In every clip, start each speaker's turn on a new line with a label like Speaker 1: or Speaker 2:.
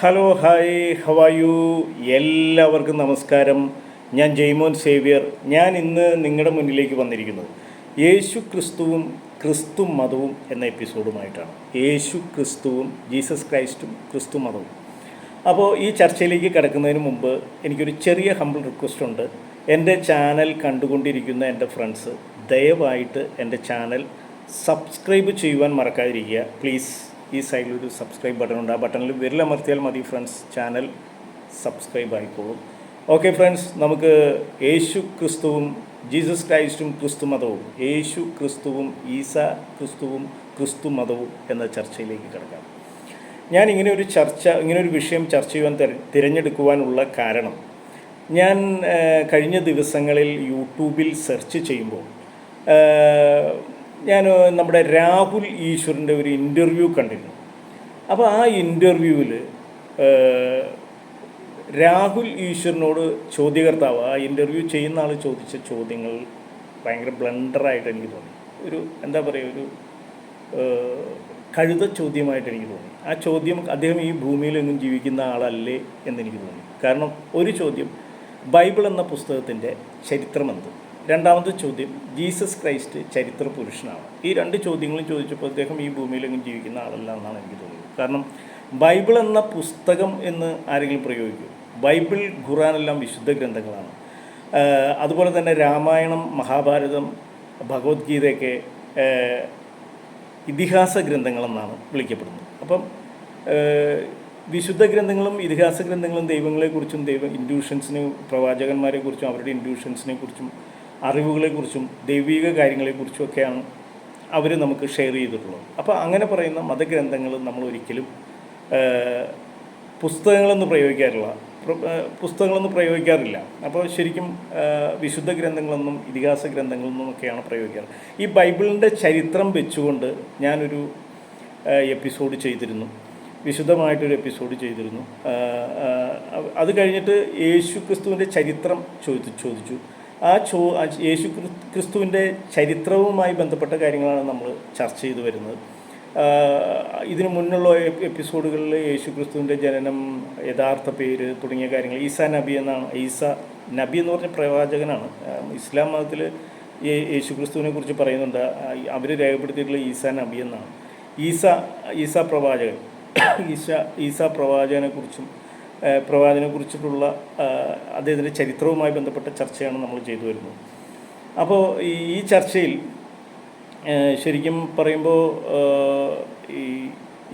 Speaker 1: Hello hi how are you? എല്ലാവർക്കും നമസ്കാരം. ഞാൻ ജെയ്മോൻ സേവ്യർ. ഞാൻ ഇന്ന് നിങ്ങളുടെ മുന്നിലേക്ക് വന്നിരിക്കുന്നത് യേശു ക്രിസ്തുവും ക്രിസ്തു മതവും എന്ന എപ്പിസോഡുമായിട്ടാണ്. യേശു ക്രിസ്തുവും ജീസസ് ക്രൈസ്റ്റും ക്രിസ്തു മതവും. അപ്പോൾ ഈ ചർച്ചയിലേക്ക് കിടക്കുന്നതിന് മുമ്പ് എനിക്കൊരു ചെറിയ ഹമ്പിൾ റിക്വസ്റ്റ് ഉണ്ട്. എൻ്റെ ചാനൽ കണ്ടുകൊണ്ടിരിക്കുന്ന എൻ്റെ ഫ്രണ്ട്സ് ദയവായിട്ട് എൻ്റെ ചാനൽ സബ്സ്ക്രൈബ് ചെയ്യുവാൻ മറക്കാതിരിക്കുക പ്ലീസ്. ഈ സൈഡിലൊരു സബ്സ്ക്രൈബ് ബട്ടൺ ഉണ്ട്. ആ ബട്ടണിൽ വിരലമർത്തിയാൽ മതി ഫ്രണ്ട്സ്, ചാനൽ സബ്സ്ക്രൈബ് ആയിക്കോളും. ഓക്കെ ഫ്രണ്ട്സ്, നമുക്ക് യേശു ക്രിസ്തുവും ജീസസ് ക്രൈസ്റ്റും ക്രിസ്തു മതവും, യേശു ക്രിസ്തുവും ഈസ ക്രിസ്തുവും ക്രിസ്തു മതവും എന്ന ചർച്ചയിലേക്ക് കിടക്കാം. ഞാൻ ഇങ്ങനൊരു വിഷയം ചർച്ച ചെയ്യുവാൻ തിരഞ്ഞെടുക്കുവാനുള്ള കാരണം, ഞാൻ കഴിഞ്ഞ ദിവസങ്ങളിൽ യൂട്യൂബിൽ സെർച്ച് ചെയ്യുമ്പോൾ ഞാൻ നമ്മുടെ രാഹുൽ ഈശ്വറിൻ്റെ ഒരു ഇൻ്റർവ്യൂ കണ്ടിരുന്നു. അപ്പോൾ ആ ഇൻ്റർവ്യൂവിൽ രാഹുൽ ഈശ്വറിനോട് ചോദ്യകർത്താവ്, ആ ഇൻ്റർവ്യൂ ചെയ്യുന്ന ആൾ ചോദിച്ച ചോദ്യങ്ങൾ ഭയങ്കര ബ്ലണ്ടറായിട്ട് എനിക്ക് തോന്നി. ഒരു എന്താ പറയുക, ഒരു കഴുത ചോദ്യമായിട്ട് എനിക്ക് തോന്നി. ആ ചോദ്യം അദ്ദേഹം ഈ ഭൂമിയിലെങ്ങും ജീവിക്കുന്ന ആളല്ലേ എന്നെനിക്ക് തോന്നി. കാരണം ഒരു ചോദ്യം, ബൈബിൾ എന്ന പുസ്തകത്തിൻ്റെ ചരിത്രമെന്ത്? രണ്ടാമത്തെ ചോദ്യം, ജീസസ് ക്രൈസ്റ്റ് ചരിത്ര പുരുഷനാണ്. ഈ രണ്ട് ചോദ്യങ്ങളും ചോദിച്ചപ്പോൾ അദ്ദേഹം ഈ ഭൂമിയിലെങ്ങും ജീവിക്കുന്ന ആളല്ല എന്നാണ് എനിക്ക് തോന്നുന്നത്. കാരണം ബൈബിൾ എന്ന പുസ്തകം എന്ന് ആരെങ്കിലും പ്രയോഗിക്കും? ബൈബിൾ, ഖുർആനെല്ലാം വിശുദ്ധ ഗ്രന്ഥങ്ങളാണ്. അതുപോലെ തന്നെ രാമായണം, മഹാഭാരതം, ഭഗവത്ഗീതയൊക്കെ ഇതിഹാസ ഗ്രന്ഥങ്ങളെന്നാണ് വിളിക്കപ്പെടുന്നത്. അപ്പം വിശുദ്ധ ഗ്രന്ഥങ്ങളും ഇതിഹാസ ഗ്രന്ഥങ്ങളും ദൈവങ്ങളെക്കുറിച്ചും ഇൻഡ്യൂഷൻസിനെ, പ്രവാചകന്മാരെക്കുറിച്ചും അവരുടെ ഇൻഡ്യൂഷൻസിനെക്കുറിച്ചും അറിവുകളെക്കുറിച്ചും ദൈവിക കാര്യങ്ങളെക്കുറിച്ചും ഒക്കെയാണ് അവർ നമുക്ക് ഷെയർ ചെയ്തിട്ടുള്ളത്. അപ്പോൾ അങ്ങനെ പറയുന്ന മതഗ്രന്ഥങ്ങൾ നമ്മൾ ഒരിക്കലും പുസ്തകങ്ങളൊന്നും പ്രയോഗിക്കാറില്ല. അപ്പോൾ ശരിക്കും വിശുദ്ധ ഗ്രന്ഥങ്ങളെന്നും ഇതിഹാസ ഗ്രന്ഥങ്ങളെന്നും ഒക്കെയാണ് പ്രയോഗിക്കാറ്. ഈ ബൈബിളിൻ്റെ ചരിത്രം വെച്ചുകൊണ്ട് ഞാനൊരു എപ്പിസോഡ് ചെയ്തിരുന്നു, വിശുദ്ധമായിട്ടൊരു എപ്പിസോഡ് ചെയ്തിരുന്നു. അത് കഴിഞ്ഞിട്ട് യേശു ക്രിസ്തുവിൻ്റെ ചരിത്രം ചോദിച്ചു. യേശു ക്രിസ്തുവിൻ്റെ ചരിത്രവുമായി ബന്ധപ്പെട്ട കാര്യങ്ങളാണ് നമ്മൾ ചർച്ച ചെയ്തു വരുന്നത്. ഇതിനു മുന്നുള്ള എപ്പിസോഡുകളിൽ യേശു ക്രിസ്തുവിൻ്റെ ജനനം, യഥാർത്ഥ പേര് തുടങ്ങിയ കാര്യങ്ങൾ, ഈസാ നബി എന്നാണ്. ഈസാ നബി എന്ന് പറഞ്ഞ പ്രവാചകനാണ്. ഇസ്ലാം മതത്തിൽ യേശു ക്രിസ്തുവിനെ കുറിച്ച് പറയുന്നുണ്ട്, അവർ രേഖപ്പെടുത്തിയിട്ടുള്ള ഈസാ നബി എന്നാണ്. ഈസാ പ്രവാചകൻ, ഈസാ പ്രവാചകനെക്കുറിച്ചിട്ടുള്ള അദ്ദേഹത്തിൻ്റെ ചരിത്രവുമായി ബന്ധപ്പെട്ട ചർച്ചയാണ് നമ്മൾ ചെയ്തു വരുന്നത്. അപ്പോൾ ഈ ചർച്ചയിൽ ശരിക്കും പറയുമ്പോൾ ഈ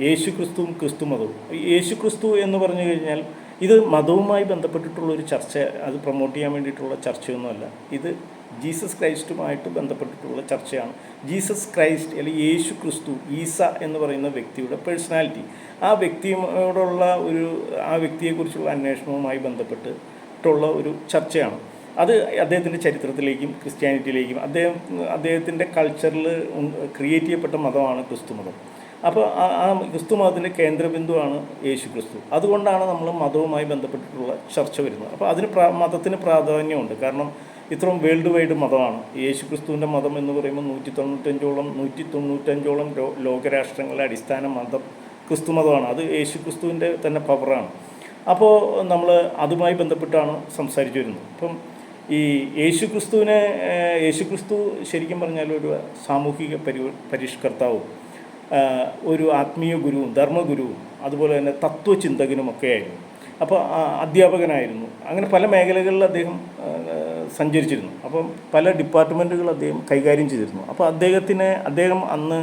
Speaker 1: യേശു ക്രിസ്തുവും ക്രിസ്തു മതവും, യേശു ക്രിസ്തു എന്ന് പറഞ്ഞു കഴിഞ്ഞാൽ ഇത് മതവുമായി ബന്ധപ്പെട്ടിട്ടുള്ളൊരു ചർച്ച, അത് പ്രൊമോട്ട് ചെയ്യാൻ വേണ്ടിയിട്ടുള്ള ചർച്ചയൊന്നുമല്ല. ഇത് ജീസസ് ക്രൈസ്റ്റുമായിട്ട് ബന്ധപ്പെട്ടിട്ടുള്ള ചർച്ചയാണ്. ജീസസ് ക്രൈസ്റ്റ് അല്ലെങ്കിൽ യേശു ക്രിസ്തു, ഈസ എന്ന് പറയുന്ന വ്യക്തിയുടെ പേഴ്സണാലിറ്റി, ആ വ്യക്തിയെക്കുറിച്ചുള്ള അന്വേഷണവുമായി ബന്ധപ്പെട്ടിട്ടുള്ള ഒരു ചർച്ചയാണ്. അത് അദ്ദേഹത്തിൻ്റെ ചരിത്രത്തിലേക്കും ക്രിസ്ത്യാനിറ്റിയിലേക്കും അദ്ദേഹത്തിൻ്റെ കൾച്ചറിൽ ക്രിയേറ്റ് ചെയ്യപ്പെട്ട മതമാണ് ക്രിസ്തു മതം. അപ്പോൾ ആ ക്രിസ്തു മതത്തിൻ്റെ കേന്ദ്രബിന്ദുവാണ് യേശു ക്രിസ്തു. അതുകൊണ്ടാണ് നമ്മൾ മതവുമായി ബന്ധപ്പെട്ടിട്ടുള്ള ചർച്ച വരുന്നത്. അപ്പോൾ അതിന് മതത്തിന് പ്രാധാന്യമുണ്ട്. കാരണം ഇത്രയും വേൾഡ് വൈഡ് മതമാണ് യേശു ക്രിസ്തുവിൻ്റെ മതം എന്ന് പറയുമ്പോൾ 195ഓളം ലോകരാഷ്ട്രങ്ങളുടെ അടിസ്ഥാന മതം ക്രിസ്തു മതമാണ്. അത് യേശു ക്രിസ്തുവിൻ്റെ തന്നെ പവറാണ്. അപ്പോൾ നമ്മൾ അതുമായി ബന്ധപ്പെട്ടാണ് സംസാരിച്ചു വരുന്നത്. അപ്പം ഈ യേശു ക്രിസ്തു ശരിക്കും പറഞ്ഞാൽ ഒരു സാമൂഹിക പരിഷ്കർത്താവും, ഒരു ആത്മീയ ഗുരുവും, ധർമ്മഗുരുവും, അതുപോലെ തന്നെ തത്വചിന്തകനുമൊക്കെ ആയിരുന്നു. അപ്പോൾ അധ്യാപകനായിരുന്നു. അങ്ങനെ പല മേഖലകളിൽ അദ്ദേഹം സഞ്ചരിച്ചിരുന്നു. അപ്പം പല ഡിപ്പാർട്ട്മെൻറ്റുകൾ അദ്ദേഹം കൈകാര്യം ചെയ്തിരുന്നു. അപ്പോൾ അദ്ദേഹം അന്ന്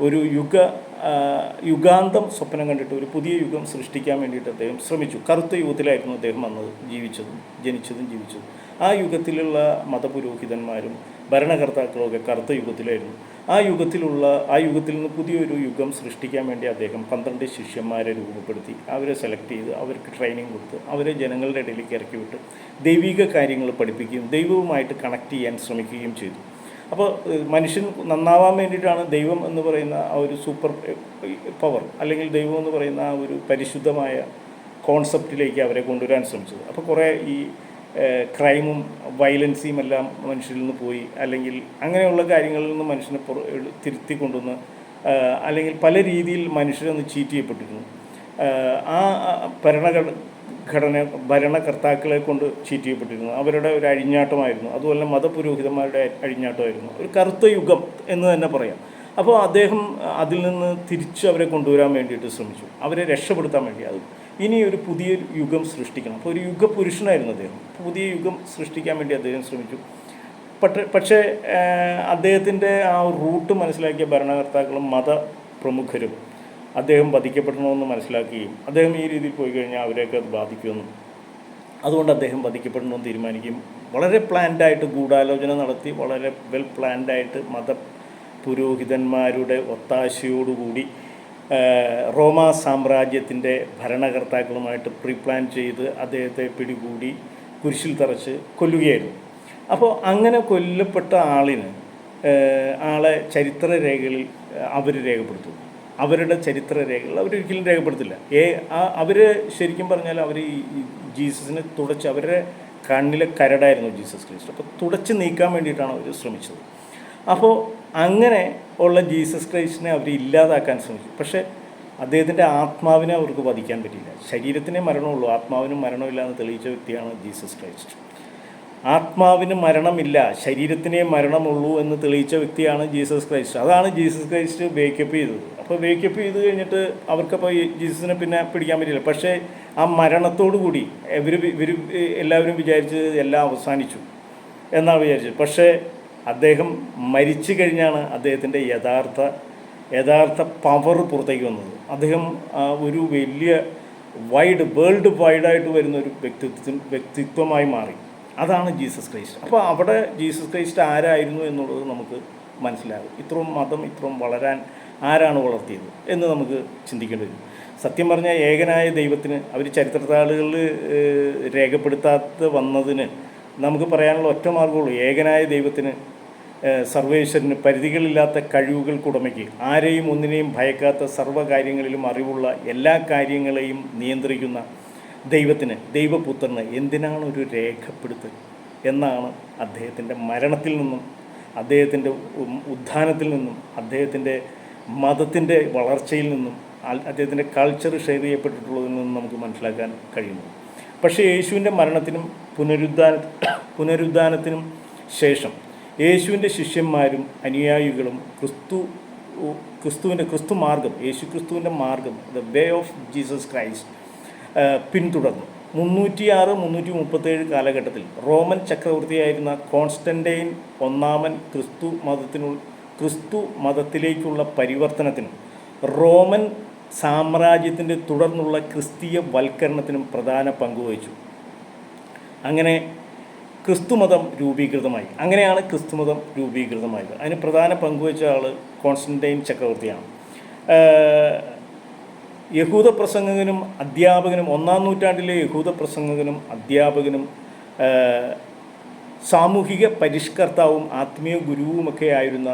Speaker 1: ഒരു യുഗാന്തം സ്വപ്നം കണ്ടിട്ട് ഒരു പുതിയ യുഗം സൃഷ്ടിക്കാൻ വേണ്ടിയിട്ട് അദ്ദേഹം ശ്രമിച്ചു. കറുത്ത യുഗത്തിലായിരുന്നു അദ്ദേഹം അന്ന് ജനിച്ചതും ജീവിച്ചതും. ആ യുഗത്തിലുള്ള മതപുരോഹിതന്മാരും ഭരണകർത്താക്കളുമൊക്കെ കറുത്ത യുഗത്തിലായിരുന്നു. ആ യുഗത്തിൽ നിന്ന് പുതിയൊരു യുഗം സൃഷ്ടിക്കാൻ വേണ്ടി അദ്ദേഹം 12 ശിഷ്യന്മാരെ രൂപപ്പെടുത്തി, അവരെ സെലക്ട് ചെയ്ത് അവർക്ക് ട്രെയിനിങ് കൊടുത്ത് അവരെ ജനങ്ങളുടെ ഇടയിലേക്ക് ഇറക്കി വിട്ട് ദൈവിക കാര്യങ്ങൾ പഠിപ്പിക്കുകയും ദൈവവുമായിട്ട് കണക്ട് ചെയ്യാൻ ശ്രമിക്കുകയും ചെയ്തു. അപ്പോൾ മനുഷ്യൻ നന്നാവാൻ വേണ്ടിയിട്ടാണ് ദൈവം എന്ന് പറയുന്ന ആ ഒരു സൂപ്പർ പവർ, അല്ലെങ്കിൽ ദൈവം എന്ന് പറയുന്ന ആ ഒരു പരിശുദ്ധമായ കോൺസെപ്റ്റിലേക്ക് അവരെ കൊണ്ടുവരാൻ ശ്രമിച്ചത്. അപ്പോൾ കുറേ ഈ ക്രൈമും വയലൻസിയും എല്ലാം മനുഷ്യരിൽ നിന്ന് പോയി, അല്ലെങ്കിൽ അങ്ങനെയുള്ള കാര്യങ്ങളിൽ നിന്ന് മനുഷ്യനെ തിരുത്തി കൊണ്ടുവന്ന്, അല്ലെങ്കിൽ പല രീതിയിൽ മനുഷ്യരൊന്ന് ചീറ്റ് ചെയ്യപ്പെട്ടിരുന്നു. ആ ഭരണകർത്താക്കളെ കൊണ്ട് ചീറ്റ് ചെയ്യപ്പെട്ടിരുന്നു. അവരുടെ ഒരു അഴിഞ്ഞാട്ടമായിരുന്നു. അതുപോലെ മതപുരോഹിതന്മാരുടെ അഴിഞ്ഞാട്ടമായിരുന്നു. ഒരു കറുത്ത യുഗം എന്ന് തന്നെ പറയാം. അപ്പോൾ അദ്ദേഹം അതിൽ നിന്ന് തിരിച്ച് അവരെ കൊണ്ടുവരാൻ വേണ്ടിയിട്ട് ശ്രമിച്ചു, അവരെ രക്ഷപ്പെടുത്താൻ വേണ്ടി. അത് ഇനി ഒരു പുതിയ യുഗം സൃഷ്ടിക്കണം. അപ്പോൾ ഒരു യുഗപുരുഷനായിരുന്നു അദ്ദേഹം. പുതിയ യുഗം സൃഷ്ടിക്കാൻ വേണ്ടി അദ്ദേഹം ശ്രമിച്ചു. പക്ഷേ അദ്ദേഹത്തിൻ്റെ ആ റൂട്ട് മനസ്സിലാക്കിയ ഭരണകർത്താക്കളും മതപ്രമുഖരും അദ്ദേഹം വധിക്കപ്പെടണമെന്ന് മനസ്സിലാക്കുകയും അദ്ദേഹം ഈ രീതിയിൽ പോയി കഴിഞ്ഞാൽ അവരെയൊക്കെ അത് ബാധിക്കുമെന്നും അതുകൊണ്ട് അദ്ദേഹം വധിക്കപ്പെടണമെന്ന് തീരുമാനിക്കുകയും വളരെ പ്ലാൻഡായിട്ട് ഗൂഢാലോചന നടത്തി വളരെ വെൽ പ്ലാൻഡായിട്ട് പുരോഹിതന്മാരുടെ ഒത്താശയോടുകൂടി റോമാ സാമ്രാജ്യത്തിൻ്റെ ഭരണകർത്താക്കളുമായിട്ട് പ്രീപ്ലാൻ ചെയ്ത് അദ്ദേഹത്തെ പിടികൂടി കുരിശിൽ തറച്ച് കൊല്ലുകയായിരുന്നു. അപ്പോൾ അങ്ങനെ കൊല്ലപ്പെട്ട ആളെ ചരിത്രരേഖകളിൽ അവർ രേഖപ്പെടുത്തും. അവരുടെ ചരിത്രരേഖകൾ അവരൊരിക്കലും രേഖപ്പെടുത്തില്ല. അവർ ശരിക്കും പറഞ്ഞാൽ അവർ ഈ ജീസസിനെ തുടച്ച്, അവരുടെ കണ്ണിലെ കരടായിരുന്നു ജീസസ് ക്രൈസ്റ്റ്. അപ്പോൾ തുടച്ച് നീക്കാൻ വേണ്ടിയിട്ടാണ് അവർ ശ്രമിച്ചത്. അപ്പോൾ അങ്ങനെ ഉള്ള ജീസസ് ക്രൈസ്റ്റിനെ അവർ ഇല്ലാതാക്കാൻ ശ്രമിച്ചു. പക്ഷേ അദ്ദേഹത്തിൻ്റെ ആത്മാവിനെ അവർക്ക് വധിക്കാൻ പറ്റിയില്ല. ശരീരത്തിനേ മരണമുള്ളൂ, ആത്മാവിനും മരണമില്ല എന്ന് തെളിയിച്ച വ്യക്തിയാണ് ജീസസ് ക്രൈസ്റ്റ്. ആത്മാവിന് മരണമില്ല, ശരീരത്തിനേ മരണമുള്ളൂ എന്ന് തെളിയിച്ച വ്യക്തിയാണ് ജീസസ് ക്രൈസ്റ്റ്. അതാണ് ജീസസ് ക്രൈസ്റ്റ് വേക്കപ്പ് ചെയ്തത്. അപ്പോൾ വേക്കപ്പ് ചെയ്ത് കഴിഞ്ഞിട്ട് അവർക്കപ്പോൾ ജീസസിനെ പിന്നെ പിടിക്കാൻ പറ്റില്ല. പക്ഷേ ആ മരണത്തോടു കൂടി ഇവർ എല്ലാവരും വിചാരിച്ച് എല്ലാം അവസാനിച്ചു എന്നാണ് വിചാരിച്ചത്. പക്ഷേ അദ്ദേഹം മരിച്ചു കഴിഞ്ഞാണ് അദ്ദേഹത്തിൻ്റെ യഥാർത്ഥ പവർ പുറത്തേക്ക് വന്നത്. അദ്ദേഹം ഒരു വലിയ വേൾഡ് വൈഡായിട്ട് വരുന്നൊരു വ്യക്തിത്വമായി മാറി. അതാണ് ജീസസ് ക്രൈസ്റ്റ്. അപ്പോൾ അവിടെ ജീസസ് ക്രൈസ്റ്റ് ആരായിരുന്നു എന്നുള്ളത് നമുക്ക് മനസ്സിലാകും. ഇത്രയും മതം വളരാൻ ആരാണ് വളർത്തിയത് എന്ന് നമുക്ക് ചിന്തിക്കേണ്ടി വരും. സത്യം പറഞ്ഞാൽ ഏകനായ ദൈവത്തിന് അവർ ചരിത്രത്താളുകളിൽ രേഖപ്പെടുത്താതെ വന്നതിന് നമുക്ക് പറയാനുള്ള ഒറ്റ മാർഗ്ഗമുള്ളൂ. ഏകനായ ദൈവത്തിന്, സർവേശ്വരന്, പരിധികളില്ലാത്ത കഴിവുകൾക്കുടമയ്ക്ക്, ആരെയും ഒന്നിനെയും ഭയക്കാത്ത സർവ്വകാര്യങ്ങളിലും അറിവുള്ള എല്ലാ കാര്യങ്ങളെയും നിയന്ത്രിക്കുന്ന ദൈവത്തിന്, ദൈവപുത്രന് എന്തിനാണ് ഒരു രേഖപ്പെടുത്തൽ എന്നാണ് അദ്ദേഹത്തിൻ്റെ മരണത്തിൽ നിന്നും, അദ്ദേഹത്തിൻ്റെ ഉത്ഥാനത്തിൽ നിന്നും, അദ്ദേഹത്തിൻ്റെ മതത്തിൻ്റെ വളർച്ചയിൽ നിന്നും, അദ്ദേഹത്തിൻ്റെ കൾച്ചർ ഷെയർ ചെയ്യപ്പെട്ടിട്ടുള്ളതിൽ നിന്നും നമുക്ക് മനസ്സിലാക്കാൻ കഴിയുന്നു. പക്ഷേ യേശുവിൻ്റെ മരണത്തിനും പുനരുദ്ധാനത്തിനും ശേഷം യേശുവിൻ്റെ ശിഷ്യന്മാരും അനുയായികളും ക്രിസ്തുമാർഗം, യേശുക്രിസ്തുവിൻ്റെ മാർഗം, the way of Jesus Christ പിന്തുടർന്നു. 337 കാലഘട്ടത്തിൽ റോമൻ ചക്രവർത്തിയായിരുന്ന കോൺസ്റ്റന്റൈൻ ഒന്നാമൻ ക്രിസ്തു മതത്തിലേക്കുള്ള പരിവർത്തനത്തിനും റോമൻ സാമ്രാജ്യത്തിൻ്റെ തുടർന്നുള്ള ക്രിസ്തീയ വൽക്കരണത്തിനും പ്രധാന പങ്കുവഹിച്ചു. അങ്ങനെ ക്രിസ്തുമതം രൂപീകൃതമായി. അങ്ങനെയാണ് ക്രിസ്തുമതം രൂപീകൃതമായത്. അതിന് പ്രധാന പങ്കുവഹിച്ച ആൾ കോൺസ്റ്റന്റൈൻ ചക്രവർത്തിയാണ്. യഹൂദ പ്രസംഗകനും അധ്യാപകനും, 1-ാം നൂറ്റാണ്ടിലെ യഹൂദ പ്രസംഗകനും അധ്യാപകനും സാമൂഹിക പരിഷ്കർത്താവും ആത്മീയ ഗുരുവുമൊക്കെ ആയിരുന്ന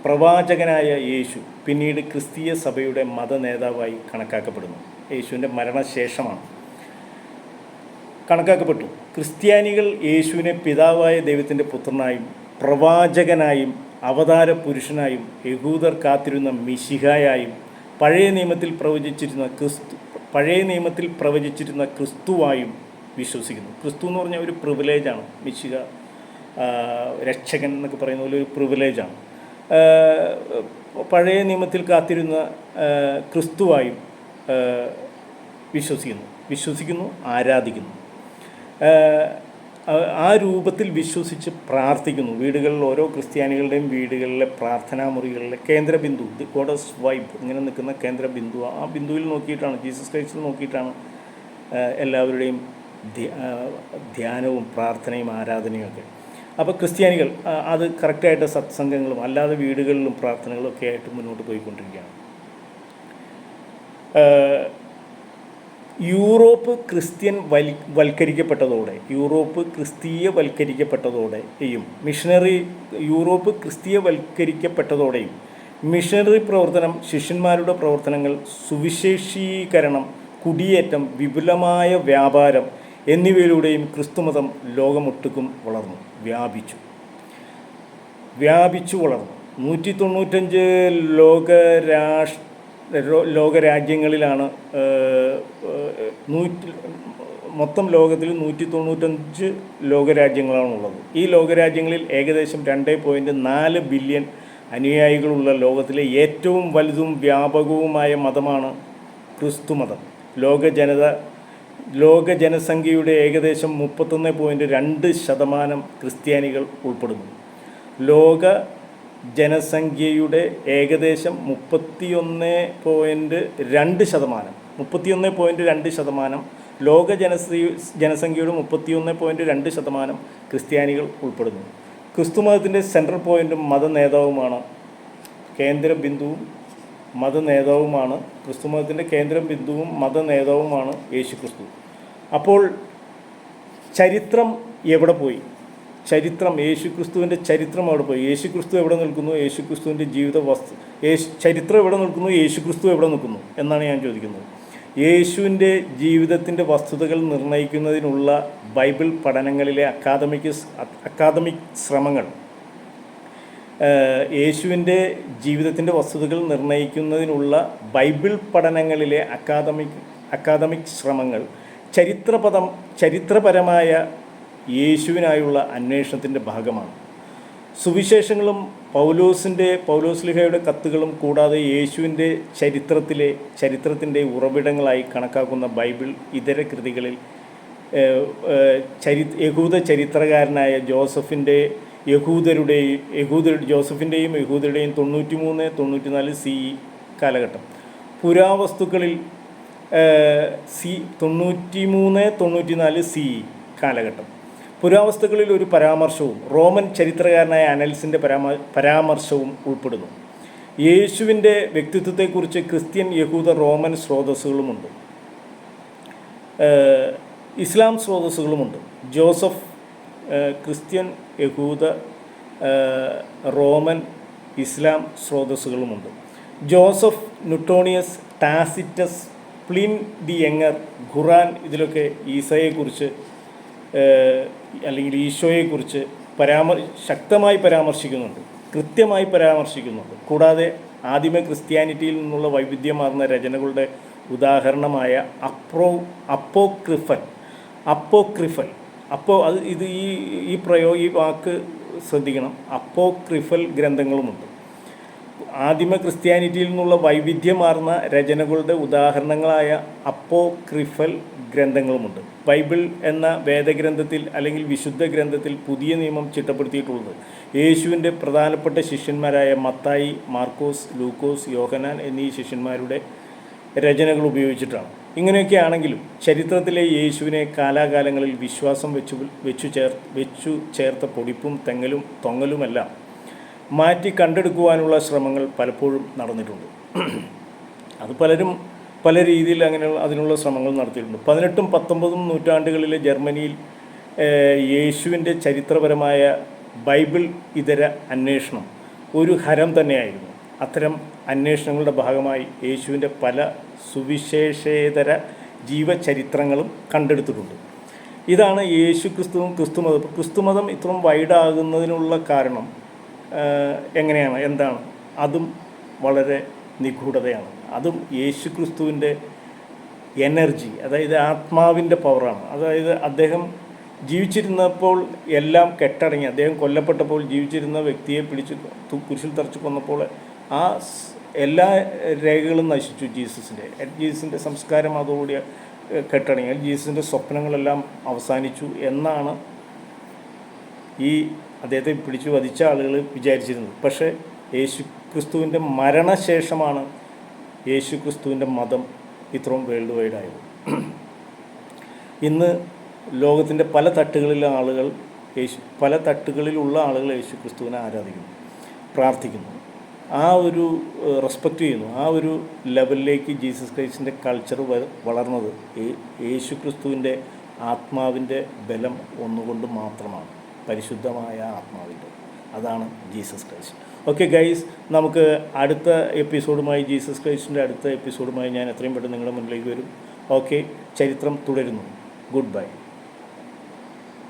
Speaker 1: പ്രവാചകനായ യേശു പിന്നീട് ക്രിസ്തീയ സഭയുടെ മതനേതാവായി കണക്കാക്കപ്പെടുന്നു. യേശുവിൻ്റെ മരണശേഷമാണ് കണക്കാക്കപ്പെട്ടു. ക്രിസ്ത്യാനികൾ യേശുവിനെ പിതാവായ ദൈവത്തിൻ്റെ പുത്രനായും പ്രവാചകനായും അവതാര പുരുഷനായും യഹൂദർ കാത്തിരുന്ന മിശിഹായായും പഴയ നിയമത്തിൽ പ്രവചിച്ചിരുന്ന ക്രിസ്തുവായും വിശ്വസിക്കുന്നു. ക്രിസ്തു എന്ന് പറഞ്ഞാൽ ഒരു പ്രിവിലേജാണ്. മിശിഹ രക്ഷകൻ എന്നൊക്കെ പറയുന്ന പോലെ ഒരു പ്രിവിലേജാണ്. പഴയ നിയമത്തിൽ കാത്തിരുന്ന ക്രിസ്തുവായും വിശ്വസിക്കുന്നു, ആരാധിക്കുന്നു. ആ രൂപത്തിൽ വിശ്വസിച്ച് പ്രാർത്ഥിക്കുന്നു. വീടുകളിൽ, ഓരോ ക്രിസ്ത്യാനികളുടെയും വീടുകളിലെ പ്രാർത്ഥനാ മുറികളിലെ കേന്ദ്രബിന്ദു, ദി ഗോഡസ് വൈബ്, ഇങ്ങനെ നിൽക്കുന്ന കേന്ദ്രബിന്ദു, ആ ബിന്ദുവിൽ നോക്കിയിട്ടാണ്, ജീസസ് ക്രൈസ്റ്റിൽ നോക്കിയിട്ടാണ് എല്ലാവരുടെയും ധ്യാനവും പ്രാർത്ഥനയും ആരാധനയും ഒക്കെ. അപ്പോൾ ക്രിസ്ത്യാനികൾ അത് കറക്റ്റായിട്ട് സത്സംഗങ്ങളും അല്ലാതെ വീടുകളിലും പ്രാർത്ഥനകളും ഒക്കെ ആയിട്ട് മുന്നോട്ട് പോയിക്കൊണ്ടിരിക്കുകയാണ്. യൂറോപ്പ് ക്രിസ്തീയവൽക്കരിക്കപ്പെട്ടതോടെയും മിഷണറി പ്രവർത്തനം, ശിഷ്യന്മാരുടെ പ്രവർത്തനങ്ങൾ, സുവിശേഷീകരണം, കുടിയേറ്റം, വിപുലമായ വ്യാപാരം എന്നിവയിലൂടെയും ക്രിസ്തുമതം ലോകമൊട്ടുക്കും വ്യാപിച്ചു വളർന്നു. 195 ലോകരാജ്യങ്ങളിലാണ് മൊത്തം ലോകത്തിൽ 195 ലോകരാജ്യങ്ങളാണുള്ളത്. ഈ ലോകരാജ്യങ്ങളിൽ ഏകദേശം 2.4 ബില്യൺ അനുയായികളുള്ള ലോകത്തിലെ ഏറ്റവും വലുതും വ്യാപകവുമായ മതമാണ് ക്രിസ്തു മതം. ലോക ജനസംഖ്യയുടെ ഏകദേശം 31.2% ക്രിസ്ത്യാനികൾ ഉൾപ്പെടുന്നു. ലോക ജനസംഖ്യയുടെ ഏകദേശം 31.2%, ലോക ജനസംഖ്യയുടെ 31.2% ക്രിസ്ത്യാനികൾ ഉൾപ്പെടുന്നു. ക്രിസ്തുമതത്തിൻ്റെ സെൻട്രൽ പോയിൻറ്റും ക്രിസ്തുമതത്തിൻ്റെ കേന്ദ്ര ബിന്ദുവും മതനേതാവുമാണ് യേശു ക്രിസ്തു. അപ്പോൾ ചരിത്രം എവിടെ പോയി? യേശുക്രിസ്തുവിൻ്റെ ചരിത്രം അവിടെ പോയി. യേശുക്രിസ്തു എവിടെ നിൽക്കുന്നു? യേശുക്രിസ്തുവിൻ്റെ ചരിത്രം എവിടെ നിൽക്കുന്നു? യേശുക്രിസ്തു എവിടെ നിൽക്കുന്നു എന്നാണ് ഞാൻ ചോദിക്കുന്നത്. യേശുവിൻ്റെ ജീവിതത്തിൻ്റെ വസ്തുതകൾ നിർണ്ണയിക്കുന്നതിനുള്ള ബൈബിൾ പഠനങ്ങളിലെ അക്കാദമിക് ശ്രമങ്ങൾ, യേശുവിൻ്റെ ജീവിതത്തിൻ്റെ വസ്തുതകൾ നിർണ്ണയിക്കുന്നതിനുള്ള ബൈബിൾ പഠനങ്ങളിലെ അക്കാദമിക് ശ്രമങ്ങൾ ചരിത്രപരമായ യേശുവിനായുള്ള അന്വേഷണത്തിൻ്റെ ഭാഗമാണ്. സുവിശേഷങ്ങളും പൗലോസ്ലീഹയുടെ കത്തുകളും കൂടാതെ യേശുവിൻ്റെ ചരിത്രത്തിൻ്റെ ഉറവിടങ്ങളായി കണക്കാക്കുന്ന ബൈബിൾ ഇതര കൃതികളിൽ യഹൂദ ചരിത്രകാരനായ ജോസഫിൻ്റെയും യഹൂദരുടെയും 93-94 CE കാലഘട്ടം, പുരാവസ്തുക്കളിൽ 93-94 CE കാലഘട്ടം, പുരാവസ്തുക്കളിൽ ഒരു പരാമർശവും റോമൻ ചരിത്രകാരനായ അനൽസിൻ്റെ പരാമർശവും ഉൾപ്പെടുന്നു. യേശുവിൻ്റെ വ്യക്തിത്വത്തെക്കുറിച്ച് ക്രിസ്ത്യൻ, യഹൂദ, റോമൻ സ്രോതസ്സുകളുമുണ്ട്. ഇസ്ലാം സ്രോതസ്സുകളുമുണ്ട്. ജോസഫ്, ക്രിസ്ത്യൻ, യഹൂദ, റോമൻ, ഇസ്ലാം സ്രോതസ്സുകളുമുണ്ട്. ജോസഫ്, ന്യൂട്ടോണിയസ്, ടാസിറ്റസ്, പ്ലിൻ ദി യങ്ങർ, ഖുറാൻ ഇതിലൊക്കെ ഈസയെക്കുറിച്ച് അല്ലെങ്കിൽ ഈശോയെക്കുറിച്ച് ശക്തമായി പരാമർശിക്കുന്നുണ്ട്, കൃത്യമായി പരാമർശിക്കുന്നുണ്ട്. കൂടാതെ ആദിമ ക്രിസ്ത്യാനിറ്റിയിൽ നിന്നുള്ള വൈവിധ്യമാർന്ന രചനകളുടെ ഉദാഹരണമായ അപ്പോക്രിഫൽ ഈ വാക്ക് ശ്രദ്ധിക്കണം, അപ്പോക്രിഫൽ ഗ്രന്ഥങ്ങളുമുണ്ട്. ആദിമ ക്രിസ്ത്യാനിറ്റിയിൽ നിന്നുള്ള വൈവിധ്യമാർന്ന രചനകളുടെ ഉദാഹരണങ്ങളായ അപ്പോക്രിഫൽ ഗ്രന്ഥങ്ങളുമുണ്ട്. ബൈബിൾ എന്ന വേദഗ്രന്ഥത്തിൽ അല്ലെങ്കിൽ വിശുദ്ധ ഗ്രന്ഥത്തിൽ പുതിയ നിയമം ചിട്ടപ്പെടുത്തിയിട്ടുള്ളത് യേശുവിൻ്റെ പ്രധാനപ്പെട്ട ശിഷ്യന്മാരായ മത്തായി, മാർക്കോസ്, ലൂക്കോസ്, യോഹന്നാൻ എന്നീ ശിഷ്യന്മാരുടെ രചനകൾ ഉപയോഗിച്ചിട്ടാണ്. ഇങ്ങനെയൊക്കെ ആണെങ്കിലും ചരിത്രത്തിലെ യേശുവിനെ കാലാകാലങ്ങളിൽ വിശ്വാസം വെച്ചു ചേർത്ത പൊടിപ്പും തൊങ്ങലുമെല്ലാം മാറ്റി കണ്ടെടുക്കുവാനുള്ള ശ്രമങ്ങൾ പലപ്പോഴും നടന്നിട്ടുണ്ട്. അത് പലരും പല രീതിയിൽ അതിനുള്ള ശ്രമങ്ങൾ നടത്തിയിട്ടുണ്ട്. 18ഉം 19ഉം നൂറ്റാണ്ടുകളിലെ ജർമ്മനിയിൽ യേശുവിൻ്റെ ചരിത്രപരമായ ബൈബിൾ ഇതര അന്വേഷണം ഒരു ഹരം തന്നെയായിരുന്നു. അത്തരം അന്വേഷണങ്ങളുടെ ഭാഗമായി യേശുവിൻ്റെ പല സുവിശേഷേതര ജീവചരിത്രങ്ങളും കണ്ടെടുത്തിട്ടുണ്ട്. ഇതാണ് യേശുക്രിസ്തുവും ക്രിസ്തുമതം ഇത്രയും വൈഡാകുന്നതിനുള്ള കാരണം എന്താണ്? അതും വളരെ നിഗൂഢതയാണ്. അതും യേശുക്രിസ്തുവിൻ്റെ എനർജി, അതായത് ആത്മാവിൻ്റെ പവറാണ്. അതായത് അദ്ദേഹം ജീവിച്ചിരുന്നപ്പോൾ എല്ലാം കെട്ടടങ്ങി, അദ്ദേഹം കൊല്ലപ്പെട്ടപ്പോൾ ജീവിച്ചിരുന്ന വ്യക്തിയെ പിടിച്ച് കുരിശിൽ തറച്ച് കൊന്നപ്പോൾ ആ എല്ലാ രേഖകളും നശിച്ചു. ജീസസിൻ്റെ സംസ്കാരം അതോടുകൂടി കെട്ടടങ്ങി, ജീസസിൻ്റെ സ്വപ്നങ്ങളെല്ലാം അവസാനിച്ചു എന്നാണ് ഈ അദ്ദേഹത്തെ പിടിച്ചു വധിച്ച ആളുകൾ വിചാരിച്ചിരുന്നത്. പക്ഷേ യേശുക്രിസ്തുവിൻ്റെ മരണശേഷമാണ് യേശുക്രിസ്തുവിൻ്റെ മതം ഇത്രയും വേൾഡ് വൈഡായത്. ഇന്ന് ലോകത്തിൻ്റെ പല തട്ടുകളിലുള്ള ആളുകൾ യേശുക്രിസ്തുവിനെ ആരാധിക്കുന്നു, പ്രാർത്ഥിക്കുന്നു, ആ ഒരു റെസ്പെക്റ്റ് ചെയ്യുന്നു. ആ ഒരു ലെവലിലേക്ക് ജീസസ് ക്രൈസ്റ്റിൻ്റെ കൾച്ചർ വളർന്നത് യേശുക്രിസ്തുവിൻ്റെ ആത്മാവിൻ്റെ ബലം ഒന്നുകൊണ്ട് മാത്രമാണ്, പരിശുദ്ധമായ ആത്മാവിൻ്റെ. അതാണ് ജീസസ് ക്രൈസ്റ്റ്. ഓക്കെ ഗൈസ്, നമുക്ക് അടുത്ത എപ്പിസോഡുമായി, ജീസസ് ക്രൈസ്റ്റിൻ്റെ അടുത്ത എപ്പിസോഡുമായി ഞാൻ എത്രയും പെട്ടെന്ന് നിങ്ങളുടെ മുന്നിലേക്ക് വരും. ഓക്കെ, ചരിത്രം തുടരുന്നു. Good bye.